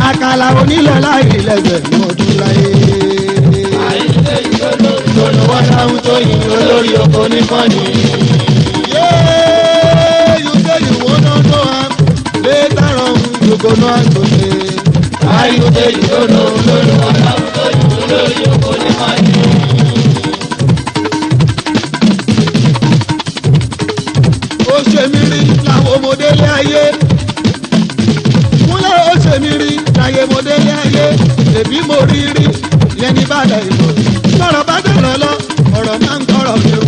A: àkàlà onílọ́lá ìlẹ̀gbẹ̀ ní ọdún láyé.
B: àìsè ìjọlọ wọn dáhùn tó yin olórí oko ní kọ́ni.
A: You say you wanna know am later on you go know am today.
B: àìsè ìjọlọ wọn dáhùn tó yin olórí oko ní kọ́ni.
A: Ó ṣe mí rí làwọn ọmọdé lé ayé. Múlẹ̀ ó ṣe mí rí láyé ọmọdé lé ayé. Èbí mo rí rí yẹn ní bàlẹ̀ ìbò. Bọ́rọ̀ bá jọ̀rọ̀ lọ, ọ̀rọ̀ máa ń gbọ́rọ̀ mi o.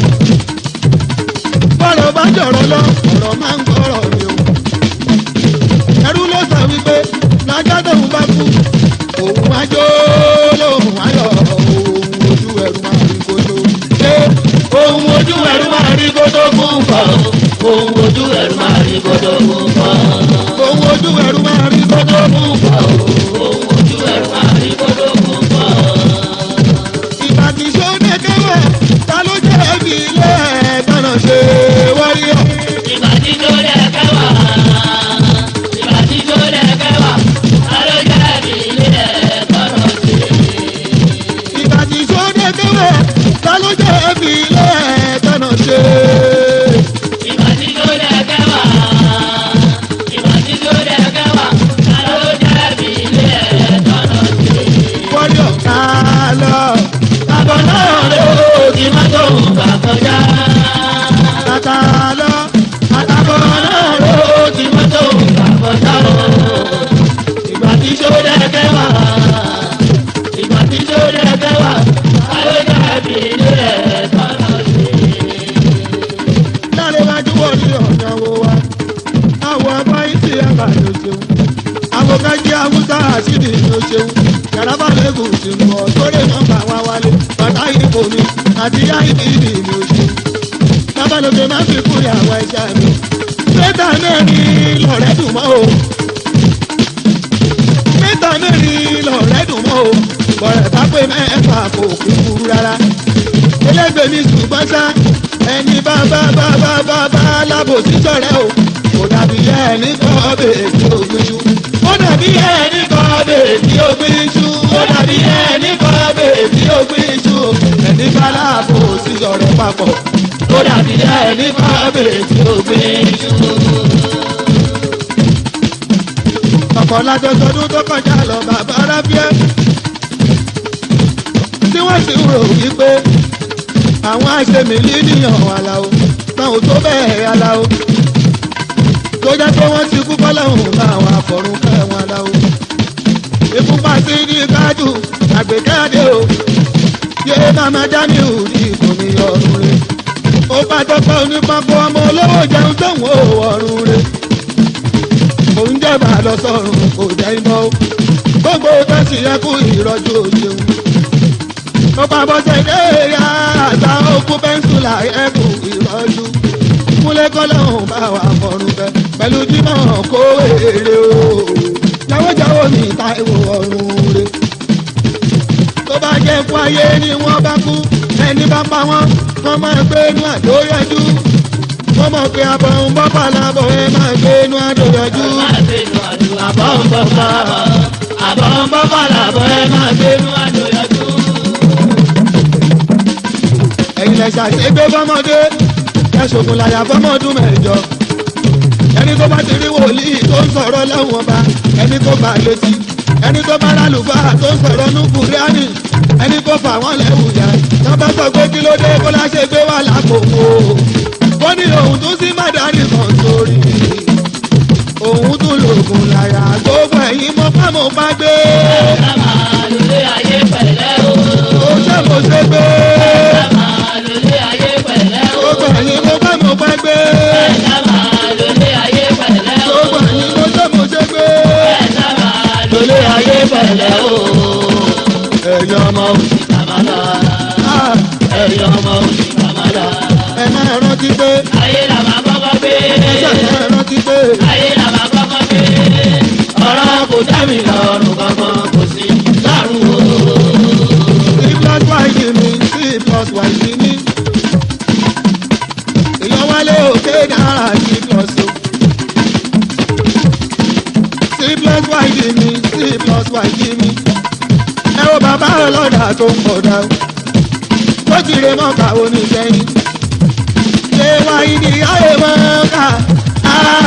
A: Bọ́rọ̀ bá jọ̀rọ̀ lọ, ọ̀rọ̀ máa ń gbọ́rọ̀ mi o. Ẹrú ló sọ wípé lájá tóun bá kú. Òun ajó lóhùn ayọ̀ òun ojú ẹrú máa rí kojú.
B: ohun ojú ẹrú máa rí kótó fún fọ. ohun ojú ẹrú máa rí kótó fún fọ.
A: Òun ojú ẹrú máa rí
B: kótó fún fọ. ohun ojú ẹrú máa rí kótó fún fọ.
A: ìbàdí sóde kẹwẹ ta ló jẹ ẹbí ilé ẹgbẹrún ṣe wáyé ọ.
B: ìbàdí tó dẹ̀ kẹwàá. ìbàdí tó dẹ̀ kẹwàá. alójà mi ilé ẹ̀kọ́rọ̀ sí.
A: ìbàdí sóde kẹwẹ ta ló jẹ ẹbí ilé ẹgbẹrún ṣe.
B: ìbàdí tó dẹ̀ kẹwàá. ìbàdí tó dẹ̀ kẹwàá. alójà mi ilé ẹ̀kọ́rọ̀ sí.
A: wáyé ọ ká lọ.
B: àbọ̀ náà ló ti má tó gbà kọjá.
A: Tata lọ. Àtàbọ̀ náà
B: ló ti má tó gbà kọjá o. ìgbà tí tó dẹ́gẹ́ wá. ìgbà tí tó dẹ́gẹ́ wá. alójà mi ilé ẹ̀kọ́rọ̀ sí.
A: láre wájú wọ̀ ní ọ̀nà wo wa. Àwọn ọba ìtì ẹ̀ka ló ṣeun. Àwọn kan jẹ́ Haúsá àṣìdì ló ṣeun. Yàrá bá lẹ́gùn sí mu ọ̀ sórí nọ́mbà wa wálé. Bàtà ìbò mi àti IBD ló ṣeun. Babalóge máa ń fi kúrì àwọn ẹja mi. Mẹ́ta mẹ́rin lọ̀rẹ́ dùn mọ́ o. Mẹ́ta mẹ́rin lọ̀rẹ́ dùn mọ́ o. Bọ̀rẹ̀ bá pé mẹ́fà kò kú kúrú rárá. Elégbè mi ṣùgbọ́n sá. Ẹni bá lábòsí sọ̀rẹ́ o. Kò dàbí ẹni kọ́ bèèdì ògbéjú. Ó dàbí ẹni kọ́ bèèdì ògbéjú. Ó dàbí ẹni kọ́ bèèdì ògbéjú. Ẹni bá lábòsí sọ̀rẹ́ papọ̀.
B: ó dàbí ẹni bá bèèdì ògbéjú.
A: Ọ̀pọ̀ lájọsọdún tó kọjá lọ bàbá rábíẹ́. Tí wọ́n sì rò wípé àwọn àṣemì lídìyàn Àlàó táwọn tó bẹ́ẹ̀ Àlàó. Tó jẹ́ pé wọ́n ti kú fọ́lọ́hùn láwọn àfọ̀rún kẹwọn Àlàó. Ikú pa sí ní kájú àgbéjáde o. Yé màmá Jamiu ní ìkùnmí ọ̀run rẹ̀. Ó bá tọ́pẹ́ onípákó ọmọ olówó jẹun tóun ò ọ̀run rẹ̀. Òun jẹ̀bà lọ sọ̀rùn kò jẹ́ ìmọ̀ o. Gbogbo tẹ̀sí ẹkú ìrọ̀jú òjòun. Ó bá bọ́sẹ̀ dé ya àgbà okú pẹ́ńsùlà ẹkú ìrọ̀jú. Múlẹ̀ kọ́lọ́hùn bá wà fọ̀rùn bẹ́ pẹ̀lú jímọ̀ kó èrè o. Jáwójáwó ní Táíwò ọ̀run rẹ̀. Tó bá jẹ́ kú ayé ni wọ́n bá kú ẹni bá pa wọ́n wọ́n máa gbé inú àdó yẹjú. Wọ́n mọ̀ pé àbọ̀ ń bọ́ pàlàbọ̀ ẹ máa gbé inú àdó yẹjú.
B: àbọ̀ ń bọ́ pàlàbọ̀ ẹ máa gbé inú àdó yẹjú.
A: Ẹ̀yin lẹ ṣàṣegbé fọ́mọdé ẹ ṣògùn làyà fọ́mọdún mẹ́jọ. Ẹni tó bá ti rí wòlíì tó ń sọ̀rọ̀ lọ́wọ́ ọba ẹni tó bá létí. Ẹni tó bá rálùfáà tó ń sọ̀rọ̀ ní Kùránì ẹni tó fà wọ́n lẹ́wù yá. Tó bá sọ pé kí ló dé kó láṣẹ gbé wà lápò wò. Ó ní òun tún sí mádàrí kan sórí. Òun tún lògùn làyà gbogbo ẹ̀yìn mọ́ fámọ́ bá gbé.
B: ká máa lólé ayé pẹ̀lẹ́ o.
A: Ó ṣe mo ṣe gbé.
B: ká máa lólé ayé pẹ̀lẹ́ o.
A: Gbogbo ẹ̀yìn mọ́ fámọ́ bá gbé.
B: ká máa lólé ayé pẹ̀lẹ́ o.
A: Gbogbo ẹ̀yìn mọ́ ṣe mo ṣe gbé.
B: ká máa lólé ayé pẹ̀lẹ́ o.
A: Ẹ̀yin ọmọ
B: òsì kàmálà. ẹ̀yin ọmọ òsì kàmálà.
A: ẹ máa rántí pé
B: ayé là máa kọ́kọ́ gbé.
A: ẹ máa rántí pé
B: ayé là máa kọ́kọ́ gbé. ọ̀rọ̀ kò dá mi lọ́rùn kankan kò sí lárùn o.
A: C+Y ni mi C+Y ni mi. èké náírà sí plus o. C plus y di mi C plus y di mi. ẹ wo bàbá ọlọ́dà tó ń pọ̀ dá o. ó ti rè mọ́ka oníṣẹ́yìn. ṣé wáyé ni ayé mọ́ka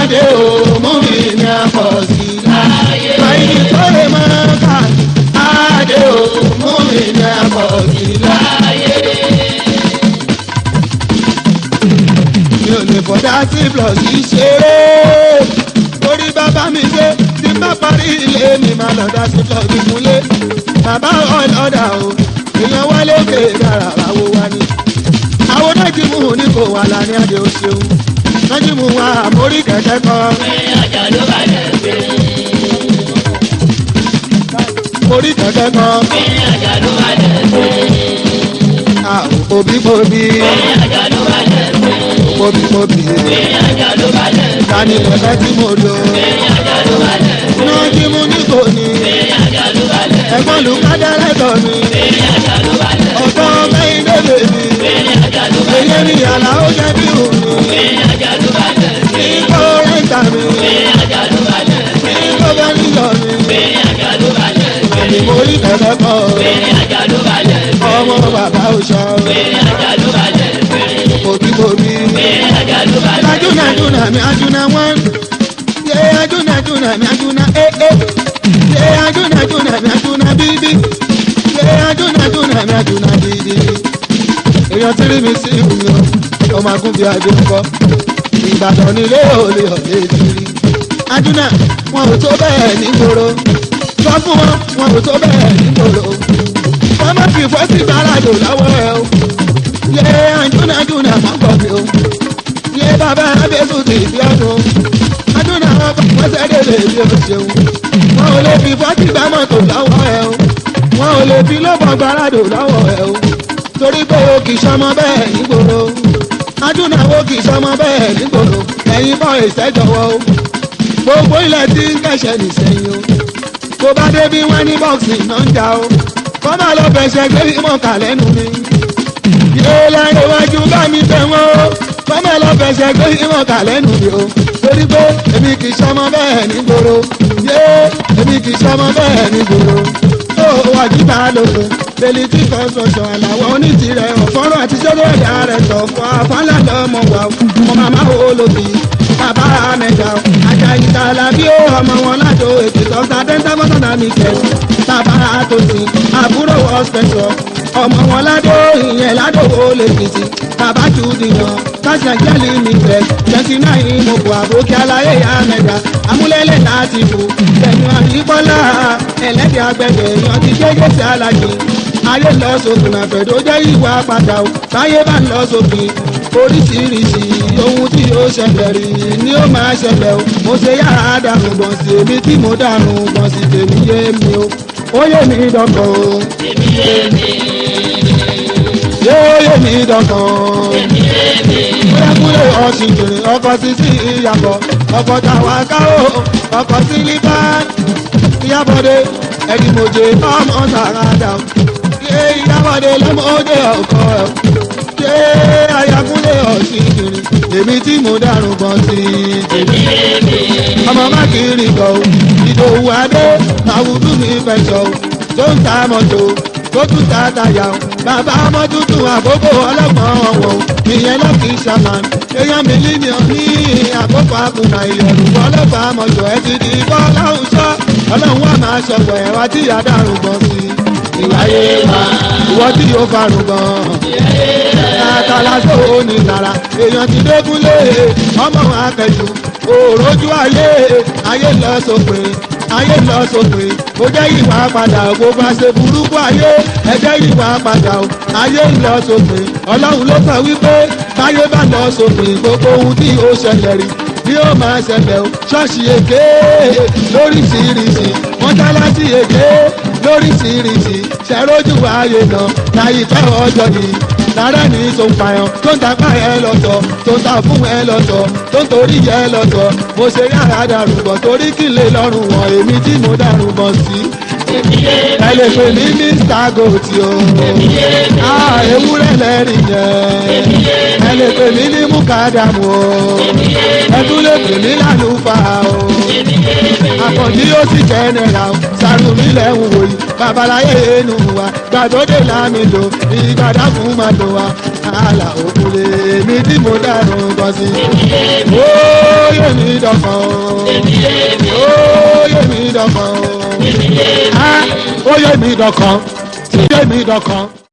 A: adé o mú mi ní apọ̀ sí láyé. wáyé ni tó rè mọ́ka adé o mú mi ní apọ̀ sí láyé. mi ò lè fọdá sí plus ìṣeré. orí bàbá mi ṣe tí n bá parí ilé mi máa lọ dá sí plus ìmúlé. bàbá ọlọ́dà o èèyàn wálé òkè dára àwo wa ni. àwọn nájìmù ní kò wà lánàá àdé o ṣeun. nájìmù wa àmórí kẹ̀kẹ́ kan.
B: pé àjà ló bá lẹ̀ pé.
A: mórí kẹ̀kẹ́ kan.
B: pé àjà ló bá lẹ̀ pé.
A: Òbí-òbí.
B: pé àjà ló bá lẹ̀ pé.
A: Òbí-òbí.
B: pé àjà ló bá lẹ̀ pé.
A: Tani ẹ̀fẹ́ tí mo lò.
B: pé àjà ló bá lẹ̀ pé.
A: nájìmù ní kò ní.
B: pé àjà ló bá lẹ̀ pé.
A: ẹ̀gbọ́n lùkádẹ́rẹ́ tọ̀ mi.
B: pé àjà ló bá lẹ̀ pé.
A: ọ̀tọ̀ bẹ́yìn débè mi.
B: pé àjà ló bá lẹ̀
A: èyí
B: pé.
A: ni àlà ó jẹ́ bí òun.
B: pé àjà ló bá lẹ̀ pé.
A: Ìkó rẹ́ńtà mi.
B: pé àjà ló bá lẹ̀ pé.
A: Ìkó bá nílò mi.
B: pé àjà ló bá lẹ̀ pé.
A: Àmì mo rí kẹ̀kẹ́ kan.
B: pé àjà ló bá lẹ̀ pé.
A: Ọmọ bàbá òṣà.
B: pé àjà ló bá lẹ̀ pé.
A: Òbí-òbí.
B: pé àjà ló bá lẹ̀ pé.
A: Ajúnà mi ajúnà wọ́n. Yé ajúnà mi ajúnà ee. Yé ajúnà mi ajúnà bíbí. Yé ajúnà mi ajúnà bíbí. Èèyàn tí rí mi sí ìwúmi o. Ọmọ agún bíi adé ń kọ́. Ìbàdàn nílé òòlì ọ̀lẹ́ ìdírí. Ajúnà wọn ò tó bẹ́ẹ̀ nígboro. Sọ fún wọn ò tó bẹ́ẹ̀ nígboro. Wọ́n má fi fọ́ sí gbàràdò lọ́wọ́ ẹ o. Yé ajúnà máa ń gbọ̀ mí o. Yé bàbá abẹ́sùn ti bí ọdún. Ajúnà wọn bá pẹ́sẹ́ délé bí o ṣeun. Wọn ò lè fi fọ́ sí gbàmọ̀tò lọ́wọ́ ẹ o. Wọn ò lè fi lọ́bọ̀ gbàràdò lọ́wọ́ ẹ o. Torí pé o kì í sọmọ bẹ́ẹ̀ nígboro. Ajúnà wo kì í sọmọ bẹ́ẹ̀ nígboro. Ẹ̀yin bọ́ ìṣẹ́jọwọ́ o. Gbogbo ilẹ̀ tí ń kẹ̀ṣẹ̀ nìṣẹ́yìn o. Kò bá dé bí wọ́n ní bọ́ọ̀sì náà ń jà o. Kọ́ máa lọ fẹsẹ̀ gbé ìmọ̀ọ́kà lẹ́nu mi. Yé láyé wájú bá mi tẹ̀ wọ́n o. Kọ́ máa lọ fẹsẹ̀ gbé ìmọ̀ọ́kà lẹ́nu mi o. Torí pé èmi kì í sọmọ bẹ́ẹ̀ nígboro. Yé èmi kì í sọmọ bẹ́ẹ̀ nígboro. Ó wájú bá lòdò. Bẹ̀lìtì construction àlàwọ̀ onítìrẹ̀ ọ̀fọ́rọ̀ àti sọ́dọ̀ ẹ̀dá rẹ̀ tọ̀ fún àfọ́nlá lọ́mọ wa ọmọ màmá olóbì bàbá mẹ́ta ajá ìtàlá bí ó ọmọ wọn ládò ètò ìtọ́ta dẹ́ńtàmọ́tàdà ní kẹ̀sì bàbá àtòsí àbúrò ọ̀spẹ̀sọ̀ ọmọ wọn ládò ìyẹn ládò olèkìtì bàbá jùdìyàn káṣí àjẹlì nìfẹ̀ 29 mọ̀kò àbókí aláyé yá mẹ́ta amúlẹ̀lẹ̀ láti fò tẹ̀yìn àyíkọ́lá ẹlẹ́dẹ̀ agbẹ̀dẹ̀ yan ti jẹ́jẹ́ sí alájì ayé lọ sókun àfẹ̀dó jẹ́ ìwà padà o táyé bá lọ sókun oríṣiríṣi ohun tí yóò ṣẹlẹ̀ rí ni ó máa ṣẹlẹ̀ o mo ṣe yára dànù gbọ̀n sí èmi tí mo dànù gbọ̀n sí tèmi yé mi o ó yé mi dọ̀kan o
B: tèmi yé mi.
A: yóò yé mi dọ̀kan
B: tèmi yé mi.
A: kúlẹ̀kúlẹ̀ ọ̀sìn jèrè ọkọ̀ sísí ìyàbọ̀ ọkọ̀ tàwa káwọ́ ọkọ̀ sílíbà ìyàbọ̀dé ẹ̀dìmọ̀jẹ̀ ọmọ sàràdà ṣé ìyàbọ̀dé lọ́mọdé ọkọ̀ ẹ̀ ṣé ayakúlẹ̀ ọ̀sìn jèrè èmi tí mo dárun gan sí
B: tèmi yé mi.
A: ọmọ má kiri gan o ìdòwú adé àwùjọ mi fẹsọ̀ o tó ń ta mọ́tò tó tún ta tàyà o bàbá ọmọ tuntun àkókò ọlọ́gbọ̀n ọ̀wọ̀ ìyẹn lọ́kì sàmán èèyàn mílíọ̀nù ní àkókò àkùnà ìyẹ̀rù ọlọ́pàá mọ̀jọ ẹ ti di bọ́ ọlọ́run sọ ọlọ́run wà máa sọ̀rọ̀ ẹ̀ wá tí ìyá dàrú gan sí ìwáyé wa ìwọ tí yóò farun gan àtàlà tó o ní tara èèyàn ti dégúnlé ọmọ akẹ́jù òòrójú ayé lọ sópin ayé lọ sópin ó jẹ́ ìwà padà gbogbo àṣẹ burúkú ayé ẹ jẹ́ ìwà padà o ayé lọ sópin ọlọ́run ló sọ wípé káyé bá lọ sópin gbogbo ohun tí ó ṣẹlẹ̀ rí bí ó máa ṣẹlẹ̀ o ṣọ́ọ̀ṣì èké lóríṣiríṣi mọ́ṣáláṣí èké lóríṣiríṣi ṣẹ́rójú ayé náà láyìíká ọjọ́ yìí lára ní tó ń payàn tó ń tapá ẹ lọ́tọ̀ tó ń ta fún ẹ lọ́tọ̀ tó ń torí ẹ lọ́tọ̀ mo ṣe yàrá dàrúbọ̀ torí kí lè lọ́rùn wọn èmi tí mo dàrúbọ̀ sí. ẹ lè pè ní Mr. Goat o ewúrẹ́ lẹ́rìí yẹn ẹ lè pè mí ní mú mùkádàmù o ẹtún lè pè mí lálùfáà o àkànjí yóò sì jẹ́nẹ̀rà o sàrùmí lẹ́hùn wòyí babaláyé inú wa gbàdódé lámìlò ìgbàdá fún màdó wa àlà òkúlé mi tí mo dárun gan sí. ó yé mi dọ̀kan o ó yé mi dọ̀kan o ó yé mi dọ̀kan ó yé mi dọ̀kan.